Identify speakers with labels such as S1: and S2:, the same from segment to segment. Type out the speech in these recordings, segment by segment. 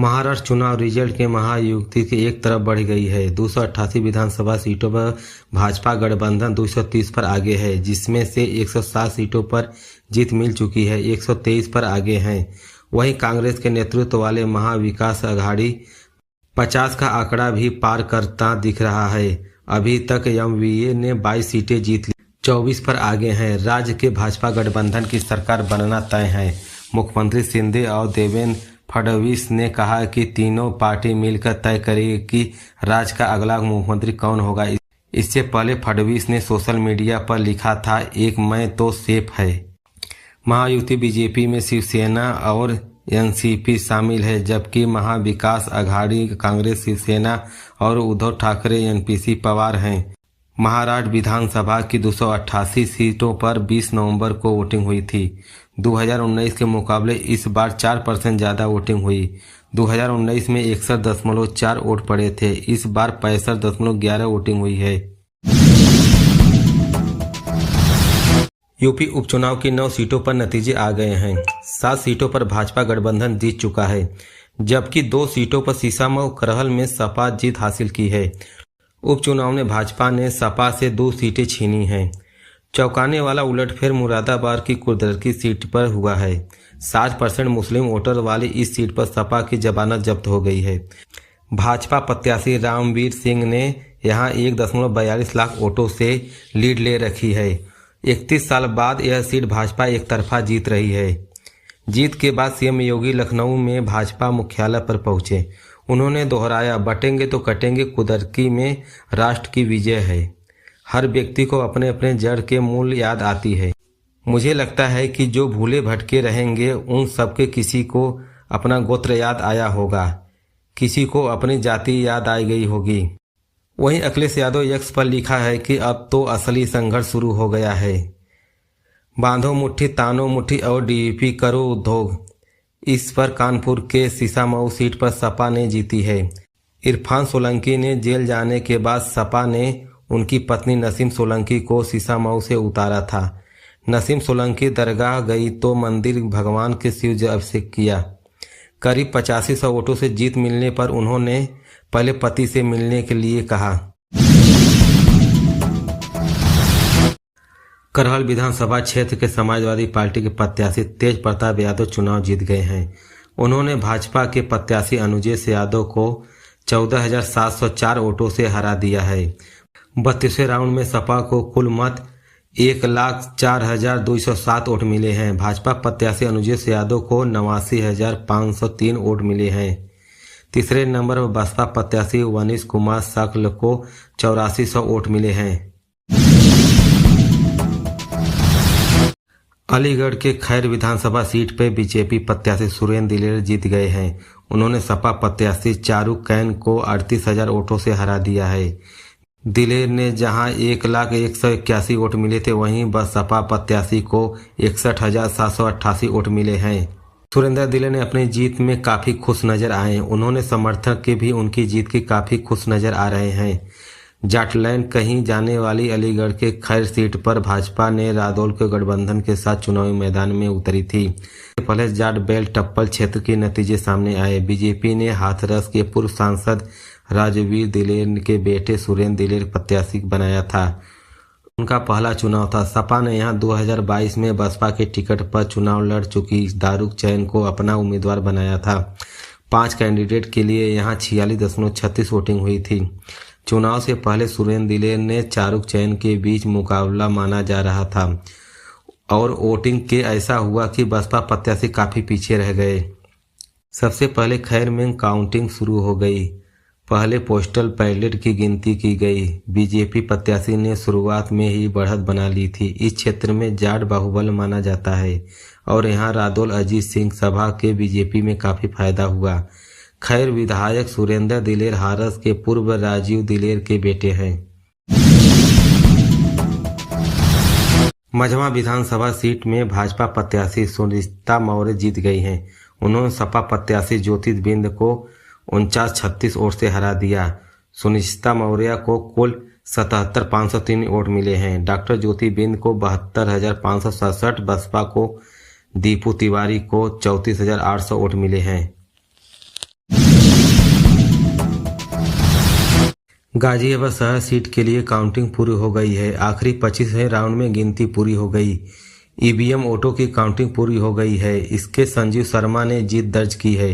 S1: महाराष्ट्र चुनाव रिजल्ट के महायुति की एक तरफ बढ़ गई है। 288 विधानसभा सीटों पर भाजपा गठबंधन 230 पर आगे है, जिसमें से 107 सीटों पर जीत मिल चुकी है, 123 पर आगे हैं। वहीं कांग्रेस के नेतृत्व वाले महाविकास अघाड़ी 50 का आंकड़ा भी पार करता दिख रहा है। अभी तक एमवीए ने 22 सीटें जीत ली, 24 पर आगे हैं। राज्य के भाजपा गठबंधन की सरकार बनना तय है। मुख्यमंत्री शिंदे और देवेंद्र फडणवीस ने कहा कि तीनों पार्टी मिलकर तय करेगी कि राज्य का अगला मुख्यमंत्री कौन होगा। इससे पहले फडणवीस ने सोशल मीडिया पर लिखा था, एक मैं तो सेफ है। महायुति बीजेपी में शिवसेना और एनसीपी शामिल है, जबकि महाविकास अघाड़ी कांग्रेस, शिवसेना और उद्धव ठाकरे एनपीसी पवार हैं। महाराष्ट्र विधानसभा की 288 सीटों पर 20 नवंबर को वोटिंग हुई थी। 2019 के मुकाबले इस बार 4% ज़्यादा वोटिंग हुई। 2019 में 61.4 वोट पड़े थे, इस बार 65.11 वोटिंग हुई है। यूपी उपचुनाव की 9 सीटों पर नतीजे आ गए हैं। 7 सीटों पर भाजपा गठबंधन जीत चुका है, जबकि 2 सीटों पर सीसामऊ करहल में सपा जीत हासिल की है। उपचुनाव में भाजपा ने सपा से 2 सीटें छीनी हैं। चौंकाने वाला उलटफेर मुरादाबाद की कुर्दरकी सीट पर हुआ है। 60% मुस्लिम वोटर वाली इस सीट पर सपा की जमानत जब्त हो गई है। भाजपा प्रत्याशी रामवीर सिंह ने यहां 1.42 लाख वोटों से लीड ले रखी है। 31 साल बाद यह सीट भाजपा एक तरफा जीत रही है। जीत के बाद सीएम योगी लखनऊ में भाजपा मुख्यालय पर पहुंचे। उन्होंने दोहराया, बटेंगे तो कटेंगे, कुर्दरकी में राष्ट्र की विजय है। हर व्यक्ति को अपने अपने जड़ के मूल याद आती है। मुझे लगता है कि जो भूले भटके रहेंगे उन सबके किसी को अपना गोत्र याद आया होगा, किसी को अपनी जाति याद आई गई होगी। वहीं अखिलेश यादव एक्स पर लिखा है कि अब तो असली संघर्ष शुरू हो गया है। बांधो मुट्ठी, तानो मुट्ठी और डीपी करो उद्योग। इस पर कानपुर के सीसामऊ सीट पर सपा ने जीती है। इरफान सोलंकी ने जेल जाने के बाद सपा ने उनकी पत्नी नसीम सोलंकी को सीसामऊ से उतारा था। नसीम सोलंकी दरगाह गई तो मंदिर भगवान के शिव अभिषेक किया। करीब 8500 वोटों से जीत मिलने पर उन्होंने पहले पति से मिलने के लिए कहा। करहल विधानसभा क्षेत्र के समाजवादी पार्टी के प्रत्याशी तेज प्रताप यादव चुनाव जीत गए हैं। उन्होंने भाजपा के प्रत्याशी अनुजेश यादव को 14,704 वोटों से हरा दिया है। 32वें राउंड में सपा को कुल मत 1,04,207 वोट मिले हैं। भाजपा प्रत्याशी अनुजेश यादव को 89,503 वोट मिले हैं। तीसरे नंबर पर बसपा प्रत्याशी वनीश कुमार शकल को 8400 वोट मिले हैं। अलीगढ़ के खैर विधानसभा सीट पर बीजेपी प्रत्याशी सुरेंद्र दिलेर जीत गए हैं। उन्होंने सपा प्रत्याशी चारू कैन को 38,000 वोटों से हरा दिया है। दिलेर ने जहां 1,01,81 वोट मिले थे, वहीं बसपा प्रत्याशी को 61,788 वोट मिले हैं। सुरेंद्र दिलेर ने अपनी जीत में काफी खुश नजर आए। उन्होंने समर्थक के भी उनकी जीत की काफी खुश नजर आ रहे हैं। जाटलैंड कहीं जाने वाली अलीगढ़ के खैर सीट पर भाजपा ने रादौल के गठबंधन के साथ चुनावी मैदान में उतरी थी। पहले जाट बेल्ट टप्पल क्षेत्र के नतीजे सामने आए। बीजेपी ने हाथरस के पूर्व सांसद राजवीर दिलेर के बेटे सुरेंद्र दिलेर प्रत्याशी बनाया था। उनका पहला चुनाव था। सपा ने यहां 2022 में बसपा के टिकट पर चुनाव लड़ चुकी दारुक चैन को अपना उम्मीदवार बनाया था। 5 कैंडिडेट के लिए यहां 46.36 वोटिंग हुई थी। चुनाव से पहले सुरेंद्र दिलेर ने चारुक चैन के बीच मुकाबला माना जा रहा था और वोटिंग के ऐसा हुआ कि बसपा प्रत्याशी काफी पीछे रह गए। सबसे पहले खैर में काउंटिंग शुरू हो गई। पहले पोस्टल बैलेट की गिनती की गई। बीजेपी प्रत्याशी ने शुरुआत में ही बढ़त बना ली थी। इस क्षेत्र में जाट बाहुबल माना जाता है और यहाँ रादौल अजीत सिंह सभा के बीजेपी में काफी फायदा हुआ। खैर विधायक सुरेंद्र दिलेर हारस के पूर्व राजीव दिलेर के बेटे हैं। मझवा विधानसभा सीट में भाजपा प्रत्याशी सुनीता मौर्य जीत गई हैं। उन्होंने सपा प्रत्याशी ज्योतिर्बिंद को 49-36 वोट से हरा दिया। सुनीता मौर्य को कुल 77,503 वोट मिले हैं। डॉक्टर ज्योतिर्बिंद को 72,567, बसपा को दीपू तिवारी को 34,800 वोट मिले हैं। गाजियाबाद शहर सीट के लिए काउंटिंग पूरी हो गई है। आखिरी 25वें राउंड में गिनती पूरी हो गई। ईवीएम वोटों की काउंटिंग पूरी हो गई है। इसके संजीव शर्मा ने जीत दर्ज की है।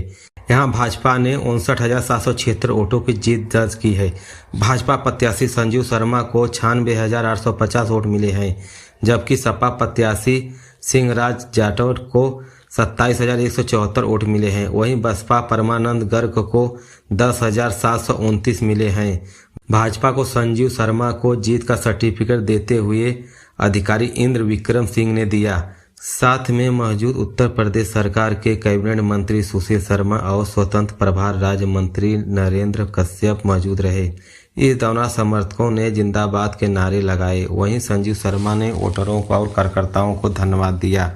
S1: यहां भाजपा ने 59,776 वोटों की जीत दर्ज की है। भाजपा प्रत्याशी संजीव शर्मा को 96,850 वोट मिले हैं, जबकि सपा प्रत्याशी सिंहराज जाटव को 27,174 वोट मिले हैं। वहीं बसपा परमानंद गर्ग को 10,729 मिले हैं। भाजपा को संजीव शर्मा को जीत का सर्टिफिकेट देते हुए अधिकारी इंद्र विक्रम सिंह ने दिया। साथ में मौजूद उत्तर प्रदेश सरकार के कैबिनेट मंत्री सुशील शर्मा और स्वतंत्र प्रभार राज्य मंत्री नरेंद्र कश्यप मौजूद रहे। इस दौरान समर्थकों ने जिंदाबाद के नारे लगाए। वहीं संजीव शर्मा ने वोटरों को और कार्यकर्ताओं को धन्यवाद दिया।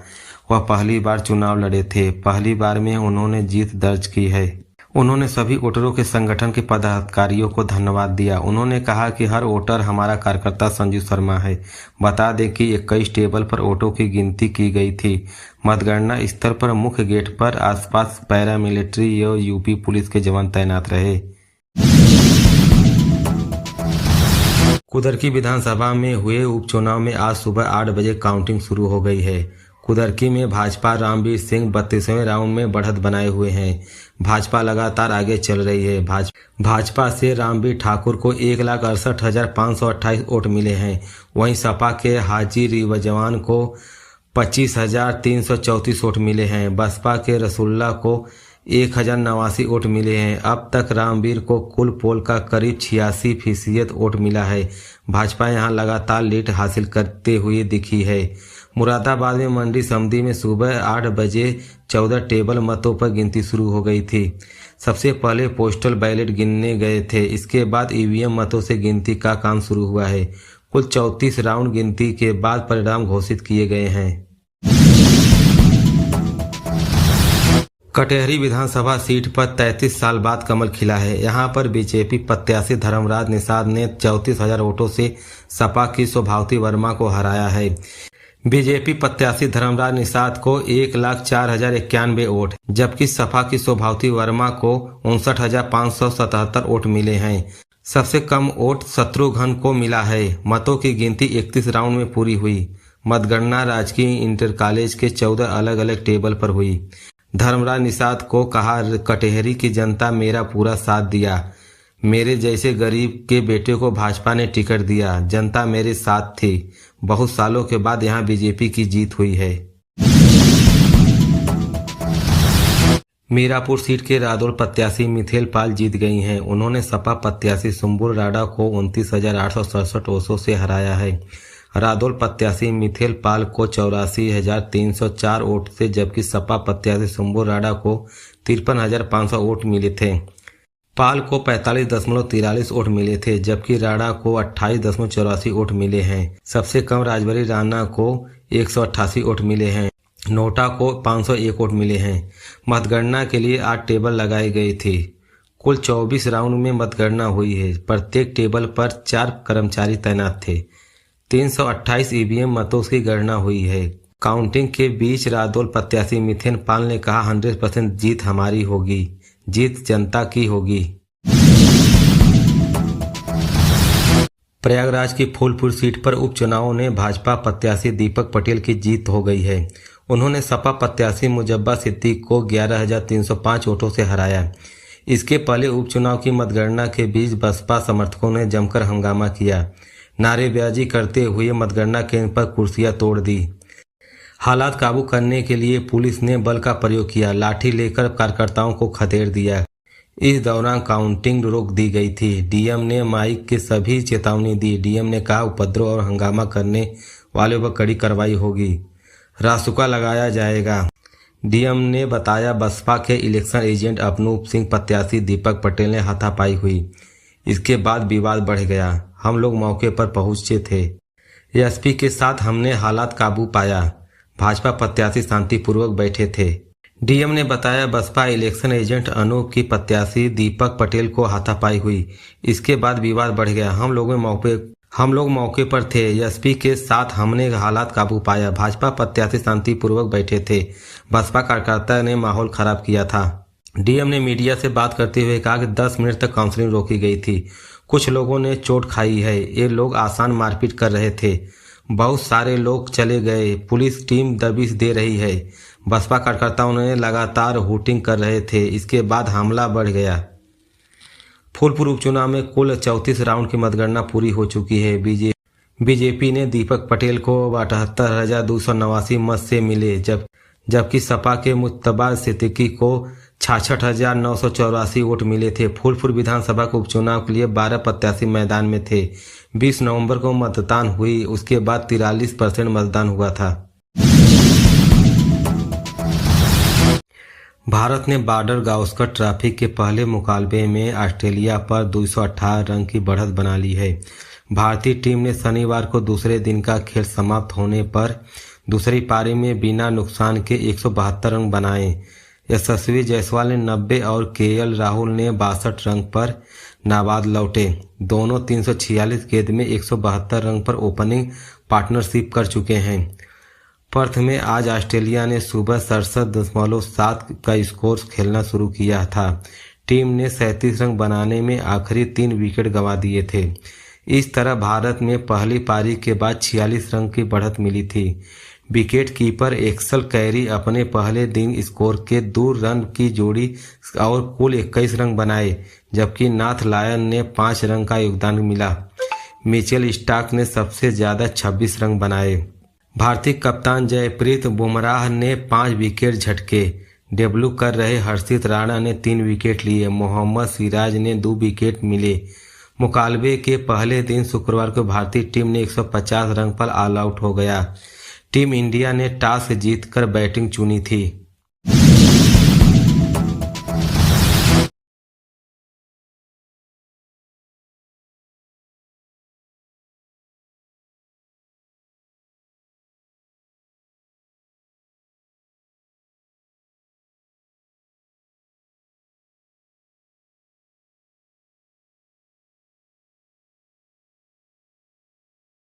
S1: वह पहली बार चुनाव लड़े थे। पहली बार में उन्होंने जीत दर्ज की है। उन्होंने सभी वोटरों के संगठन के पदाधिकारियों को धन्यवाद दिया। उन्होंने कहा कि हर वोटर हमारा कार्यकर्ता संजीव शर्मा है। बता दें कि 21 टेबल पर वोटों की गिनती की गई थी। मतगणना स्थल पर मुख्य गेट पर आसपास पैरामिलिट्री और यूपी पुलिस के जवान तैनात रहे। कुदरकी विधानसभा में हुए उपचुनाव में आज सुबह 8 बजे काउंटिंग शुरू हो गई है। कुदरकी में भाजपा रामवीर सिंह 32वें राउंड में बढ़त बनाए हुए हैं। भाजपा लगातार आगे चल रही है। भाजपा से रामवीर ठाकुर को 1,68,528 वोट मिले हैं। वहीं सपा के हाजी रिजवान को 25,334 वोट मिले हैं। बसपा के रसुल्ला को 1,089 वोट मिले हैं। अब तक रामवीर को कुल पोल का करीब 86% वोट मिला है। भाजपा यहां लगातार लीड हासिल करते हुए दिखी है। मुरादाबाद में मंडी समिति में सुबह 8 बजे 14 टेबल मतों पर गिनती शुरू हो गई थी। सबसे पहले पोस्टल बैलेट गिनने गए थे। इसके बाद ईवीएम मतों से गिनती का काम शुरू हुआ है। कुल 34 राउंड गिनती के बाद परिणाम घोषित किए गए हैं। कटेहरी विधानसभा सीट पर 33 साल बाद कमल खिला है। यहां पर बीजेपी प्रत्याशी धर्मराज निषाद ने 34,000 वोटों से सपा की शोभावती वर्मा को हराया है। बीजेपी प्रत्याशी धर्मराज निषाद को 1,04,091 वोट, जबकि सपा की शोभावती वर्मा को 59,577 वोट मिले हैं। सबसे कम वोट शत्रुघ्न को मिला है। मतों की गिनती 31 राउंड में पूरी हुई। मतगणना राजकीय इंटर कॉलेज के 14 अलग अलग टेबल पर हुई। धर्मराज निषाद को कहा, कटेहरी की जनता मेरा पूरा साथ दिया। मेरे जैसे गरीब के बेटे को भाजपा ने टिकट दिया। जनता मेरे साथ थी। बहुत सालों के बाद यहां बीजेपी की जीत हुई है। मीरापुर सीट के रादौल प्रत्याशी मिथेल पाल जीत गई हैं। उन्होंने सपा प्रत्याशी सुंबुल राडा को 29,867 वोटों से हराया है। रादौल प्रत्याशी मिथेल पाल को 84,304 वोट से, जबकि सपा प्रत्याशी सुंबुल राडा को 53,500 वोट मिले थे। पाल को 45.43 वोट मिले थे, जबकि राणा को 28.84 वोट मिले हैं। सबसे कम राजबरी राणा को 188 वोट मिले हैं। नोटा को 501 वोट मिले हैं। मतगणना के लिए 8 टेबल लगाई गई थी। कुल 24 राउंड में मतगणना हुई है। प्रत्येक टेबल पर 4 कर्मचारी तैनात थे। 328 ईवीएम मतों की गणना हुई है। काउंटिंग के बीच रादौल प्रत्याशी मिथेल पाल ने कहा, 100% जीत हमारी होगी, जीत जनता की होगी। प्रयागराज की फूलपुर सीट पर उपचुनावों ने भाजपा प्रत्याशी दीपक पटेल की जीत हो गई है। उन्होंने सपा प्रत्याशी मुजब्बा सिद्दीक को 11,305 वोटों से हराया। इसके पहले उपचुनाव की मतगणना के बीच बसपा समर्थकों ने जमकर हंगामा किया। नारेबाजी करते हुए मतगणना केंद्र पर कुर्सियां तोड़ दी। हालात काबू करने के लिए पुलिस ने बल का प्रयोग किया। लाठी लेकर कार्यकर्ताओं को खदेड़ दिया। इस दौरान काउंटिंग रोक दी गई थी। डीएम ने माइक के सभी चेतावनी दी। डीएम ने कहा, उपद्रव और हंगामा करने वालों पर कड़ी कार्रवाई होगी, रासुका लगाया जाएगा। डीएम ने बताया, बसपा के इलेक्शन एजेंट अनूप सिंह प्रत्याशी दीपक पटेल ने हाथापाई हुई। इसके बाद विवाद बढ़ गया। हम लोग मौके पर पहुंचे थे। एसपी के साथ हमने हालात काबू पाया। भाजपा प्रत्याशी शांतिपूर्वक बैठे थे। डीएम ने बताया, बसपा इलेक्शन एजेंट अनूप की प्रत्याशी दीपक पटेल को हाथापाई हुई। इसके बाद विवाद बढ़ गया। हम लोग मौके पर थे। एसपी के साथ हमने हालात काबू पाया। भाजपा प्रत्याशी शांतिपूर्वक बैठे थे। बसपा कार्यकर्ता ने माहौल खराब किया था। डीएम ने मीडिया से बात करते हुए कहा कि 10 मिनट तक काउंसलिंग रोकी गई थी। कुछ लोगों ने चोट खाई है। ये लोग आसान मारपीट कर रहे थे। बहुत सारे लोग चले गए। पुलिस टीम दबिश दे रही है। बसपा कार्यकर्ताओं ने लगातार हूटिंग कर रहे थे। इसके बाद हमला बढ़ गया। फूलपुर उपचुनाव में कुल 34 राउंड की मतगणना पूरी हो चुकी है। बीजेपी ने दीपक पटेल को 78,289 मत से मिले, जबकि सपा के मुत्तबा सिद्दीकी को 66,984 वोट मिले थे। फूलपुर विधानसभा के उपचुनाव के लिए 12 प्रत्याशी मैदान में थे। 20 नवंबर को मतदान हुई। उसके बाद 43% मतदान हुआ था। भारत ने बॉर्डर गावस्कर ट्रॉफी के पहले मुकाबले में ऑस्ट्रेलिया पर 218 रन की बढ़त बना ली है। भारतीय टीम ने शनिवार को दूसरे दिन का खेल समाप्त होने पर दूसरी पारी में बिना नुकसान के 172 रन बनाए। यशस्वी जायसवाल ने 90 और केएल राहुल ने 62 रन पर नाबाद लौटे। दोनों 346 गेंद में 172 रन पर ओपनिंग पार्टनरशिप कर चुके हैं। पर्थ में आज ऑस्ट्रेलिया ने सुबह 67.7 का स्कोर खेलना शुरू किया था। टीम ने 37 रन बनाने में आखिरी 3 विकेट गंवा दिए थे। इस तरह भारत में पहली पारी के बाद 46 रन की बढ़त मिली थी। विकेट कीपर एक्सल कैरी अपने पहले दिन स्कोर के 2 रन की जोड़ी और कुल 21 रन बनाए, जबकि नाथ लायन ने 5 रन का योगदान मिला। मिचेल स्टार्क ने सबसे ज्यादा 26 रन बनाए। भारतीय कप्तान जयप्रीत बुमराह ने 5 विकेट झटके। डेब्यू कर रहे हर्षित राणा ने 3 विकेट लिए। मोहम्मद सिराज ने 2 विकेट मिले। मुकाबले के पहले दिन शुक्रवार को भारतीय टीम ने 150 रन पर ऑल आउट हो गया। टीम इंडिया ने टॉस जीतकर बैटिंग चुनी थी।